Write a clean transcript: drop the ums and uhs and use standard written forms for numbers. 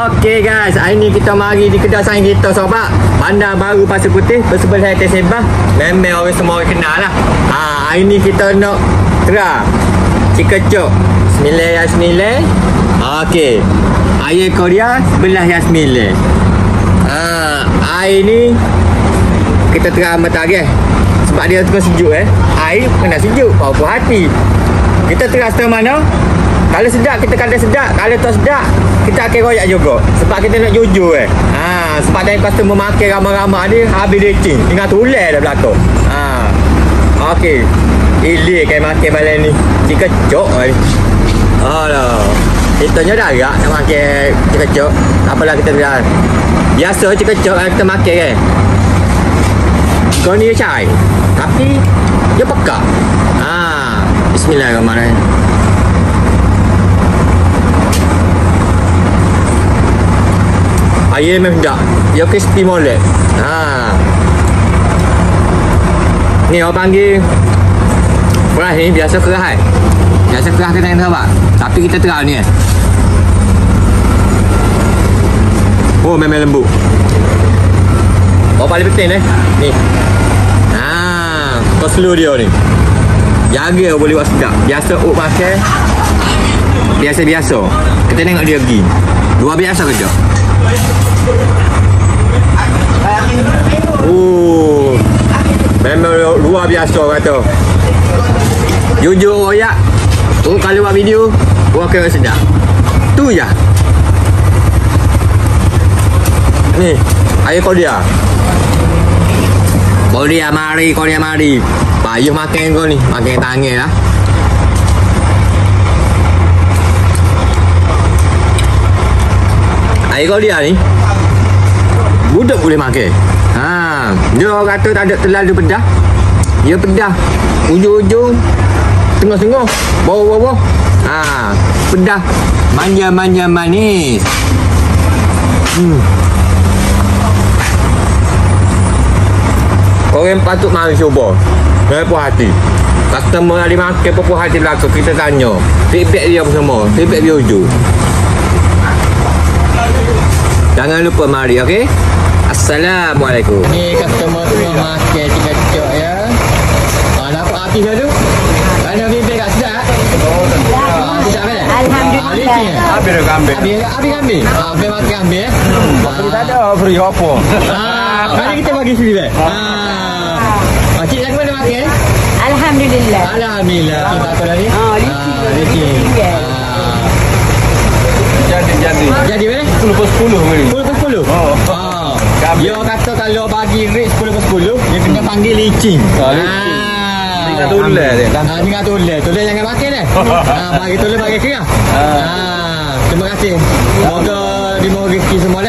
Okey guys, hari ni kita mari di kedai saing kita sobat. Bandar Baru Pasir Putih bersebelah Atas Sebah. Memang orang semua orang kenal lah. Hari ni kita nak try chicken chop Sembilan. Okey. Air Korea sebelah yang Sembilan. Air ni kita try matahari sebab dia tengah sejuk Air kena sejuk, apa hati. Kita try setengah mana. Kalau sedap kita kata sedap, kalau tak sedap kita akan royak juga. Sebab kita nak jujur sebab dari customer makan ramai-ramai ni habis lecing, tinggal tulis dah belakang. Okey. Ili kayak makan malam ni. Chicken chop ni. Alah. Kita dah agak nak makan chicken chop. Tak apalah kita biar. Biasa chicken chop kita makan kan. Kau ni cai. Tapi dia pekak. Bismillahirrahmanirrahim. Air memang sedap. Dia crispy molek. Ni orang panggil keras ni biasa keras kan. Biasa keras kita yang sahabat. Tapi kita terang ni Oh memang lembut. Paling penting ni. Koslu dia ni. Jaga boleh buat sedap. Biasa up makan biasa-biasa. Kita tengok dia pergi. Luar biasa kerja. Memang luar biasa kata. Jujur royak. Kalau buat video gua akan sedap. Tu je. Ni air Korea. Korea mari. Payuh makan kau ni. Makan tangan lah. Air Korea ni budak boleh makan. Dia orang kata tak ada terlalu pedas. Dia pedas ujung-ujung, tengah-tengah, bawah-bawah. Pedas, manja-manja manis. Orang patut mari cuba. Dengan puas hati. Customer ada makan puas hati belakang, kita tanya feedback dia apa semua. Feedback dia ujung. Jangan lupa mari, okey? Assalamualaikum. Ni customer tengah makan chicken chop ya. Dapat habis dah tu. Mana bebek kat sedap? Sedap kan? Alhamdulillah. Habis dah ambil. Habis ambil. Habis makan ambil. Free tak ada, free apa? Mari kita bagi free dah. Cik lagi mana makan? Alhamdulillah. Kita apa tadi? Licin. Jadi mana? 10/10 ni. 10/10? Dia kata kalau bagi rate 10/10 dia kena panggil licin. Tinggal tulis dia. Tinggal tulis. Tulis jangan makan bagi tulis bagi kira. Terima kasih. Semoga dimau rezeki semua